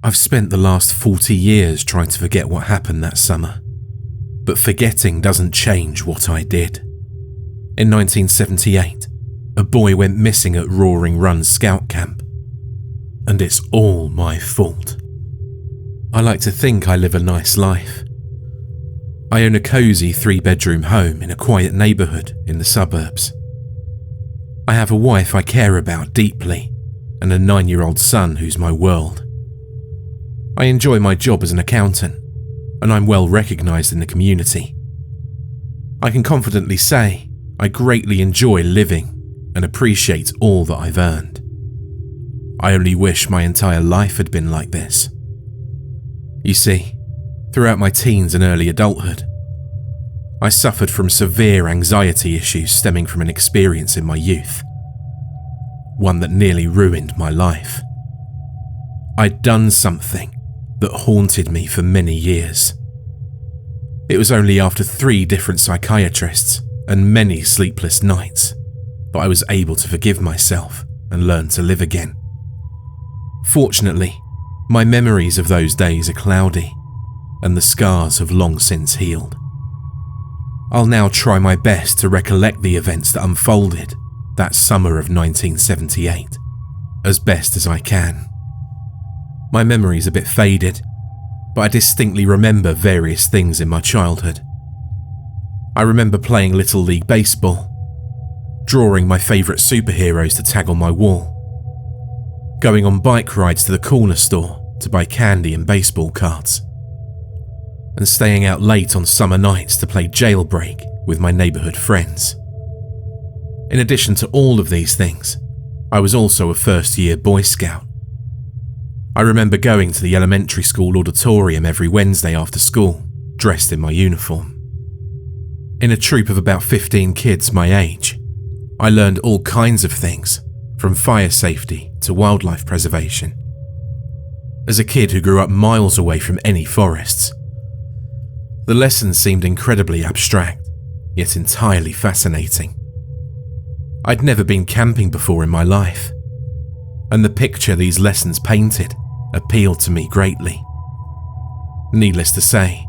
I've spent the last 40 years trying to forget what happened that summer, but forgetting doesn't change what I did. In 1978, a boy went missing at Roaring Run Scout Camp, and it's all my fault. I like to think I live a nice life. I own a cosy 3-bedroom home in a quiet neighbourhood in the suburbs. I have a wife I care about deeply and a 9-year-old son who's my world. I enjoy my job as an accountant, and I'm well recognised in the community. I can confidently say I greatly enjoy living and appreciate all that I've earned. I only wish my entire life had been like this. You see, throughout my teens and early adulthood, I suffered from severe anxiety issues stemming from an experience in my youth, one that nearly ruined my life. I'd done something that haunted me for many years. It was only after 3 different psychiatrists and many sleepless nights that I was able to forgive myself and learn to live again. Fortunately, my memories of those days are cloudy, and the scars have long since healed. I'll now try my best to recollect the events that unfolded that summer of 1978, as best as I can. My memory's a bit faded, but I distinctly remember various things in my childhood. I remember playing Little League Baseball, drawing my favourite superheroes to tag on my wall, going on bike rides to the corner store to buy candy and baseball cards, and staying out late on summer nights to play jailbreak with my neighbourhood friends. In addition to all of these things, I was also a first-year Boy Scout. I remember going to the elementary school auditorium every Wednesday after school, dressed in my uniform. In a troop of about 15 kids my age, I learned all kinds of things, from fire safety to wildlife preservation. As a kid who grew up miles away from any forests, the lessons seemed incredibly abstract, yet entirely fascinating. I'd never been camping before in my life, and the picture these lessons painted appealed to me greatly. Needless to say,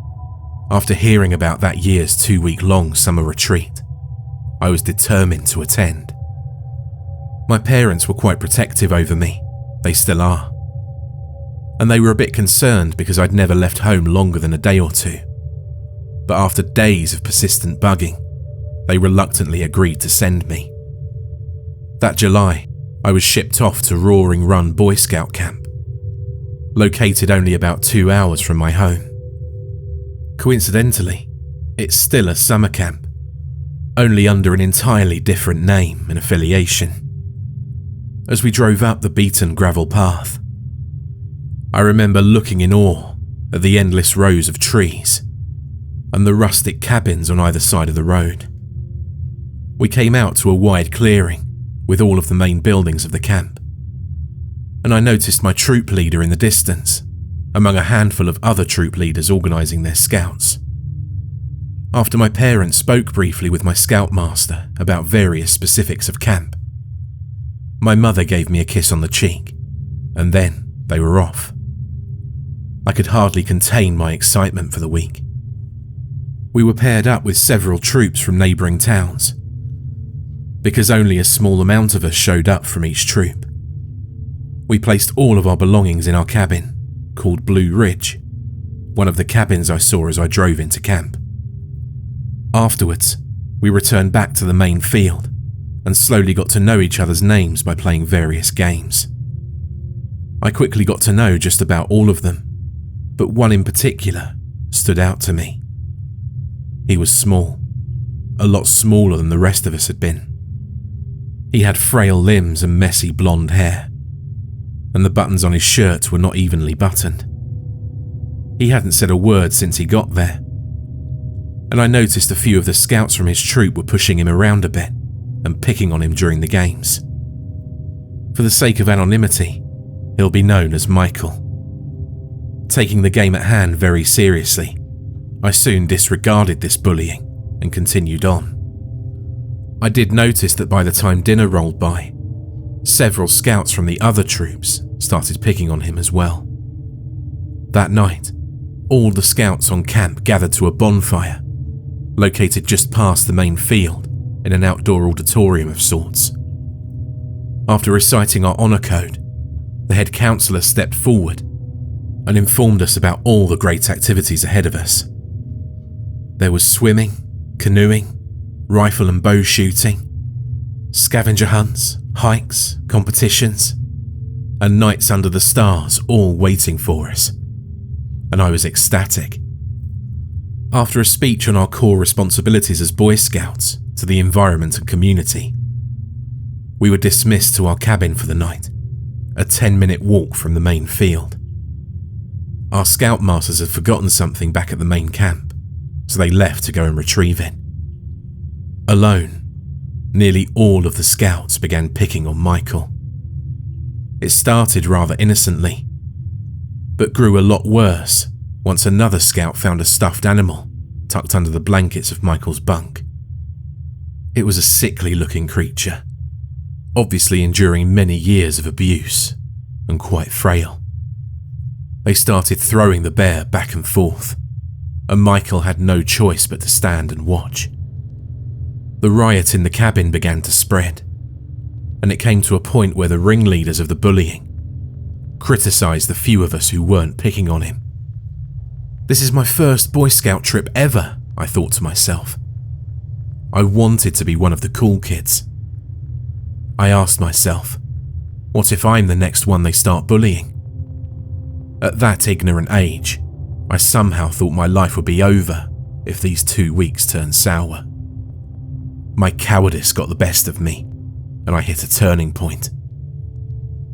after hearing about that year's 2-week-long summer retreat, I was determined to attend. My parents were quite protective over me, they still are, and they were a bit concerned because I'd never left home longer than a day or two. But after days of persistent bugging, they reluctantly agreed to send me. That July, I was shipped off to Roaring Run Boy Scout Camp, located only about 2 hours from my home. Coincidentally, it's still a summer camp, only under an entirely different name and affiliation. As we drove up the beaten gravel path, I remember looking in awe at the endless rows of trees and the rustic cabins on either side of the road. We came out to a wide clearing with all of the main buildings of the camp, and I noticed my troop leader in the distance, among a handful of other troop leaders organising their scouts. After my parents spoke briefly with my scoutmaster about various specifics of camp, my mother gave me a kiss on the cheek, and then they were off. I could hardly contain my excitement for the week. We were paired up with several troops from neighbouring towns, because only a small amount of us showed up from each troop. We placed all of our belongings in our cabin, called Blue Ridge, one of the cabins I saw as I drove into camp. Afterwards, we returned back to the main field and slowly got to know each other's names by playing various games. I quickly got to know just about all of them, but one in particular stood out to me. He was small, a lot smaller than the rest of us had been. He had frail limbs and messy blonde hair, and the buttons on his shirt were not evenly buttoned. He hadn't said a word since he got there, and I noticed a few of the scouts from his troop were pushing him around a bit and picking on him during the games. For the sake of anonymity, he'll be known as Michael. Taking the game at hand very seriously, I soon disregarded this bullying and continued on. I did notice that by the time dinner rolled by, several scouts from the other troops started picking on him as well. That night, all the scouts on camp gathered to a bonfire, located just past the main field in an outdoor auditorium of sorts. After reciting our honour code, the head counsellor stepped forward and informed us about all the great activities ahead of us. There was swimming, canoeing, rifle and bow shooting, scavenger hunts, hikes, competitions, and nights under the stars all waiting for us. And I was ecstatic. After a speech on our core responsibilities as Boy Scouts to the environment and community, we were dismissed to our cabin for the night, a 10-minute walk from the main field. Our scoutmasters had forgotten something back at the main camp, so they left to go and retrieve it. Alone, nearly all of the scouts began picking on Michael. It started rather innocently, but grew a lot worse once another scout found a stuffed animal tucked under the blankets of Michael's bunk. It was a sickly-looking creature, obviously enduring many years of abuse and quite frail. They started throwing the bear back and forth, and Michael had no choice but to stand and watch. The riot in the cabin began to spread, and it came to a point where the ringleaders of the bullying criticised the few of us who weren't picking on him. This is my first Boy Scout trip ever, I thought to myself. I wanted to be one of the cool kids. I asked myself, what if I'm the next one they start bullying? At that ignorant age, I somehow thought my life would be over if these 2 weeks turned sour. My cowardice got the best of me, and I hit a turning point.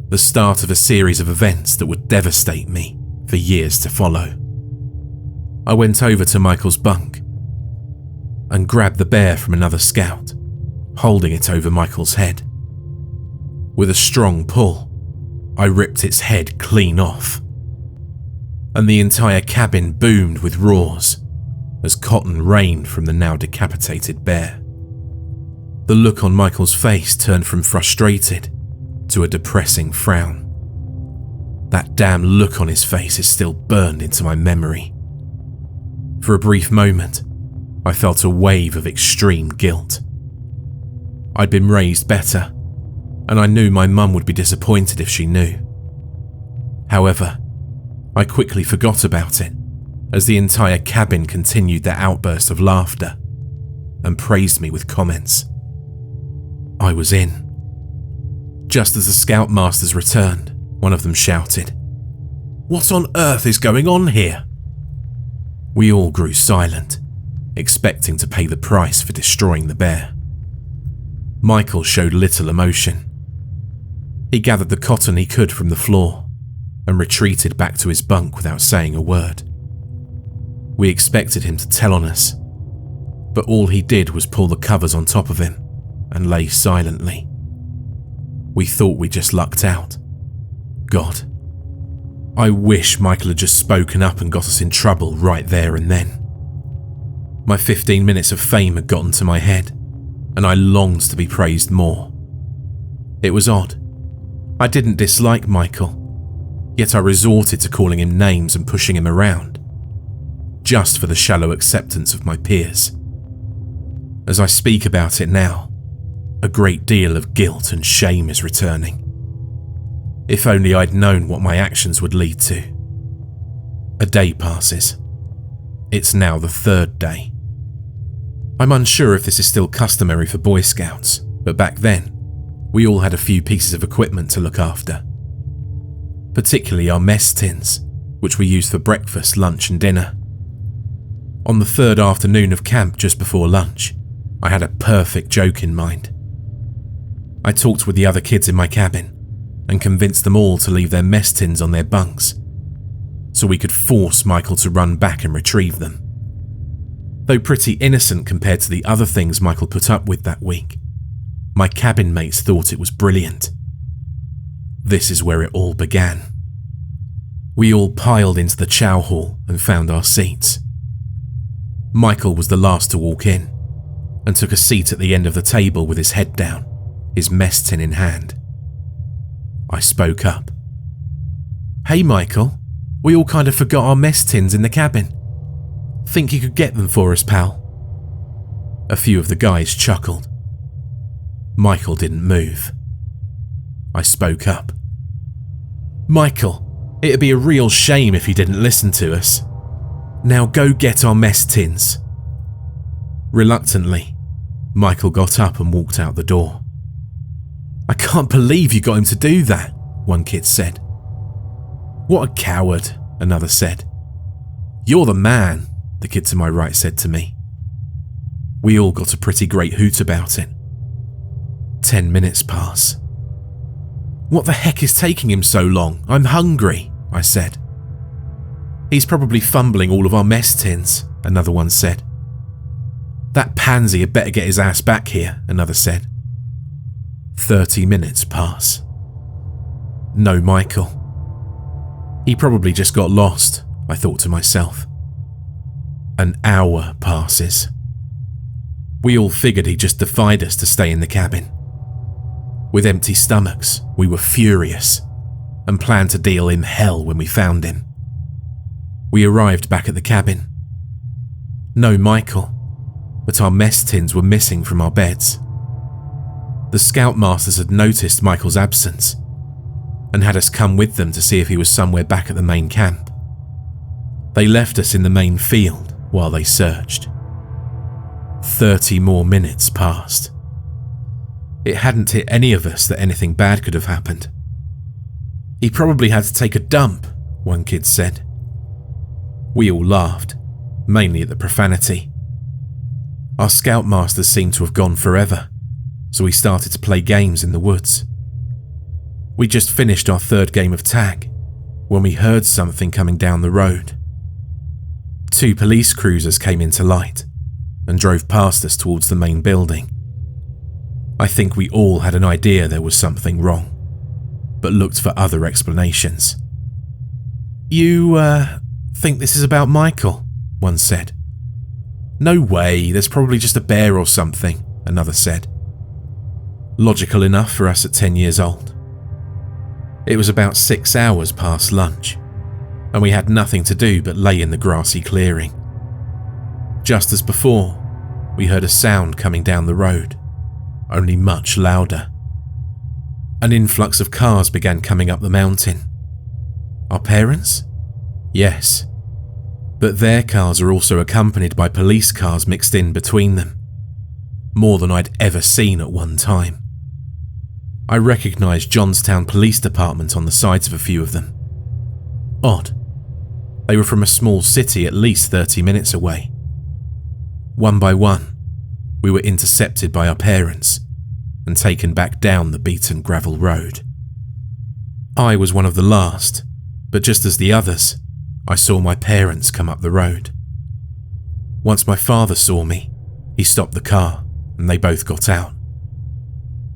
The start of a series of events that would devastate me for years to follow. I went over to Michael's bunk and grabbed the bear from another scout, holding it over Michael's head. With a strong pull, I ripped its head clean off, and the entire cabin boomed with roars as cotton rained from the now decapitated bear. The look on Michael's face turned from frustrated to a depressing frown. That damn look on his face is still burned into my memory. For a brief moment, I felt a wave of extreme guilt. I'd been raised better, and I knew my mum would be disappointed if she knew. However, I quickly forgot about it as the entire cabin continued their outburst of laughter and praised me with comments. I was in. Just as the scoutmasters returned, one of them shouted, "What on earth is going on here?" We all grew silent, expecting to pay the price for destroying the bear. Michael showed little emotion. He gathered the cotton he could from the floor and retreated back to his bunk without saying a word. We expected him to tell on us, but all he did was pull the covers on top of him and lay silently. We thought we just lucked out. God, I wish Michael had just spoken up and got us in trouble right there and then. My 15 minutes of fame had gotten to my head, and I longed to be praised more. It was odd. I didn't dislike Michael, yet I resorted to calling him names and pushing him around, just for the shallow acceptance of my peers. As I speak about it now, a great deal of guilt and shame is returning. If only I'd known what my actions would lead to. A day passes. It's now the 3rd day. I'm unsure if this is still customary for Boy Scouts, but back then, we all had a few pieces of equipment to look after. Particularly our mess tins, which we used for breakfast, lunch and dinner. On the 3rd afternoon of camp just before lunch, I had a perfect joke in mind. I talked with the other kids in my cabin and convinced them all to leave their mess tins on their bunks so we could force Michael to run back and retrieve them. Though pretty innocent compared to the other things Michael put up with that week, my cabin mates thought it was brilliant. This is where it all began. We all piled into the chow hall and found our seats. Michael was the last to walk in and took a seat at the end of the table with his head down, his mess tin in hand. I spoke up. "Hey Michael, We all kind of forgot our mess tins in the cabin. Think you could get them for us, pal?" A few of the guys chuckled. Michael didn't move. I spoke up. "Michael, it'd be a real shame if you didn't listen to us. Now go get our mess tins." Reluctantly, Michael got up and walked out the door. "I can't believe you got him to do that," one kid said. "What a coward," another said. "You're the man," the kid to my right said to me. We all got a pretty great hoot about it. 10 minutes pass. "What the heck is taking him so long? I'm hungry," I said. "He's probably fumbling all of our mess tins," another one said. "That pansy had better get his ass back here," another said. 30 minutes pass. No Michael. He probably just got lost, I thought to myself. An hour passes. We all figured he just defied us to stay in the cabin. With empty stomachs, we were furious and planned to deal him hell when we found him. We arrived back at the cabin. No Michael, but our mess tins were missing from our beds. The scoutmasters had noticed Michael's absence and had us come with them to see if he was somewhere back at the main camp. They left us in the main field while they searched. 30 more minutes passed. It hadn't hit any of us that anything bad could have happened. "He probably had to take a dump," one kid said. We all laughed, mainly at the profanity. Our scoutmasters seemed to have gone forever, so we started to play games in the woods. We just finished our third game of tag when we heard something coming down the road. 2 police cruisers came into light and drove past us towards the main building. I think we all had an idea there was something wrong, but looked for other explanations. "You, think this is about Michael?" one said. "No way, there's probably just a bear or something," another said. Logical enough for us at 10 years old. It was about 6 hours past lunch, and we had nothing to do but lay in the grassy clearing. Just as before, we heard a sound coming down the road, only much louder. An influx of cars began coming up the mountain. Our parents? Yes. But their cars are also accompanied by police cars mixed in between them. More than I'd ever seen at one time. I recognised Johnstown Police Department on the sides of a few of them. Odd. They were from a small city at least 30 minutes away. One by one, we were intercepted by our parents and taken back down the beaten gravel road. I was one of the last, but just as the others, I saw my parents come up the road. Once my father saw me, he stopped the car and they both got out.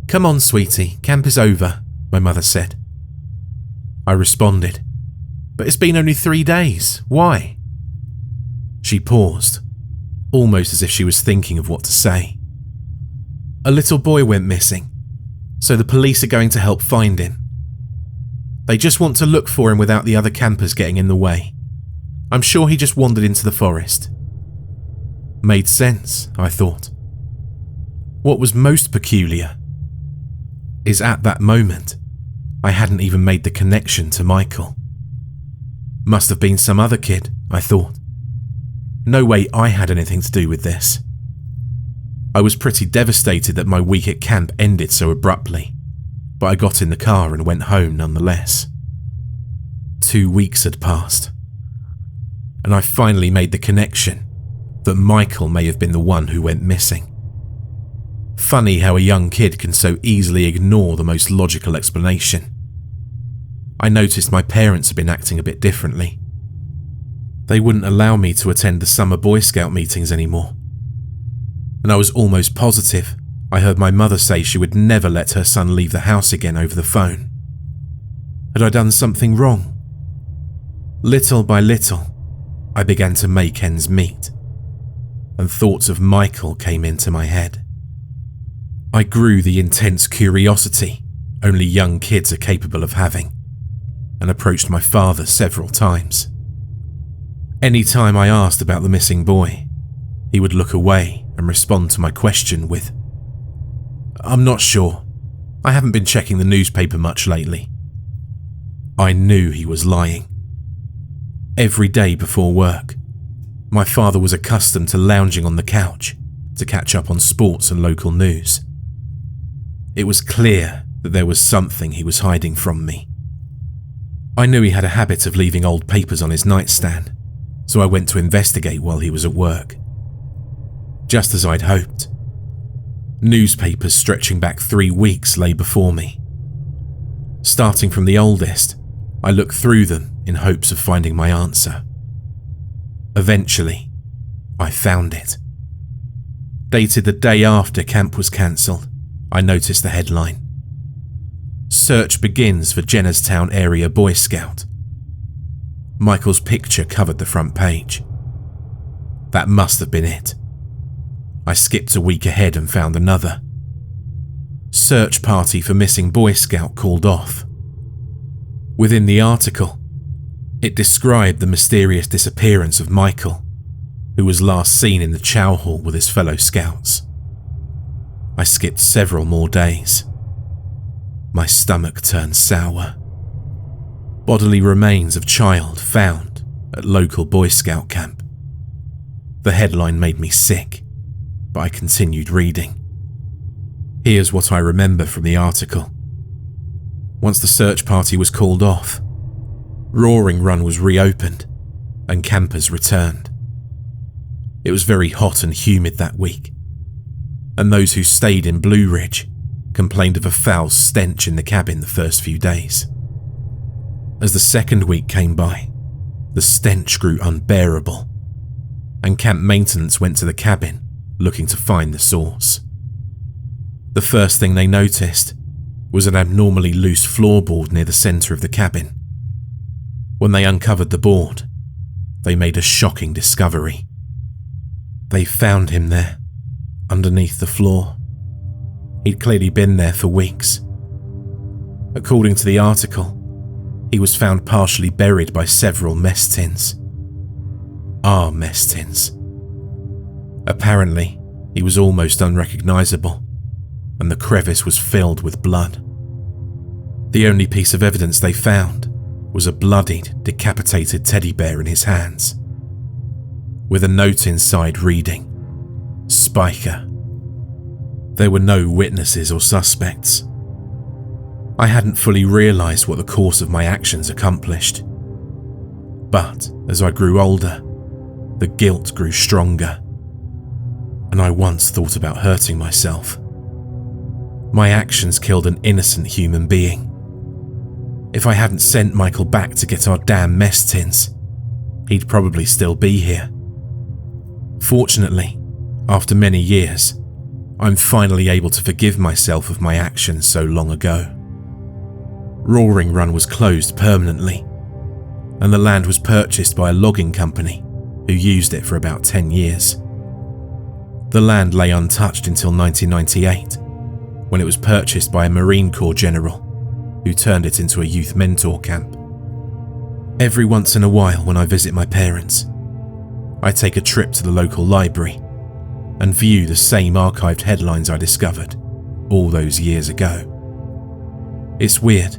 "Come on, sweetie, camp is over," my mother said. I responded, "But it's been only 3 days, why?" She paused, almost as if she was thinking of what to say. "A little boy went missing, so the police are going to help find him. They just want to look for him without the other campers getting in the way. I'm sure he just wandered into the forest." Made sense, I thought. What was most peculiar is at that moment, I hadn't even made the connection to Michael. Must have been some other kid, I thought. No way I had anything to do with this. I was pretty devastated that my week at camp ended so abruptly, but I got in the car and went home nonetheless. 2 weeks had passed, and I finally made the connection that Michael may have been the one who went missing. Funny how a young kid can so easily ignore the most logical explanation. I noticed my parents had been acting a bit differently. They wouldn't allow me to attend the summer Boy Scout meetings anymore. And I was almost positive I heard my mother say she would never let her son leave the house again over the phone. Had I done something wrong? Little by little, I began to make ends meet, and thoughts of Michael came into my head. I grew the intense curiosity only young kids are capable of having. and approached my father several times. Any time I asked about the missing boy, he would look away and respond to my question with, "I'm not sure. I haven't been checking the newspaper much lately." I knew he was lying. Every day before work, my father was accustomed to lounging on the couch to catch up on sports and local news. It was clear that there was something he was hiding from me. I knew he had a habit of leaving old papers on his nightstand, so I went to investigate while he was at work. Just as I'd hoped, newspapers stretching back 3 weeks lay before me. Starting from the oldest, I looked through them in hopes of finding my answer. Eventually, I found it. Dated the day after camp was cancelled, I noticed the headline: "Search begins for Jennerstown area Boy Scout." Michael's picture covered the front page. That must have been it. I skipped a week ahead and found another. "Search party for missing Boy Scout called off." Within the article, it described the mysterious disappearance of Michael, who was last seen in the chow hall with his fellow scouts. I skipped several more days. My stomach turned sour. Bodily remains of child found at local Boy Scout camp. The headline made me sick, but I continued reading. Here's what I remember from the article. Once the search party was called off, Roaring Run was reopened and campers returned. It was very hot and humid that week, and those who stayed in Blue Ridge complained of a foul stench in the cabin the first few days. As the second week came by, the stench grew unbearable, and camp maintenance went to the cabin looking to find the source. The first thing they noticed was an abnormally loose floorboard near the centre of the cabin. When they uncovered the board, they made a shocking discovery. They found him there, underneath the floor. He'd clearly been there for weeks. According to the article, he was found partially buried by several mess tins. Our mess tins. Apparently, he was almost unrecognisable, and the crevice was filled with blood. The only piece of evidence they found was a bloodied, decapitated teddy bear in his hands, with a note inside reading, "Spiker." There were no witnesses or suspects. I hadn't fully realised what the course of my actions accomplished. But as I grew older, the guilt grew stronger, and I once thought about hurting myself. My actions killed an innocent human being. If I hadn't sent Michael back to get our damn mess tins, he'd probably still be here. Fortunately, after many years, I'm finally able to forgive myself of my actions so long ago. Roaring Run was closed permanently, and the land was purchased by a logging company who used it for about 10 years. The land lay untouched until 1998, when it was purchased by a Marine Corps general who turned it into a youth mentor camp. Every once in a while when I visit my parents, I take a trip to the local library and view the same archived headlines I discovered all those years ago. It's weird.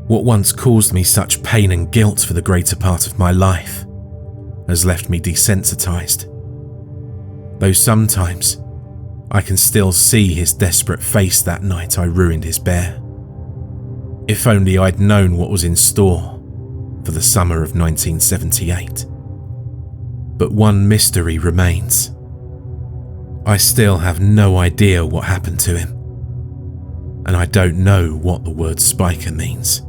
What once caused me such pain and guilt for the greater part of my life has left me desensitized. Though sometimes I can still see his desperate face that night I ruined his bear. If only I'd known what was in store for the summer of 1978. But one mystery remains. I still have no idea what happened to him, and I don't know what the word spiker means.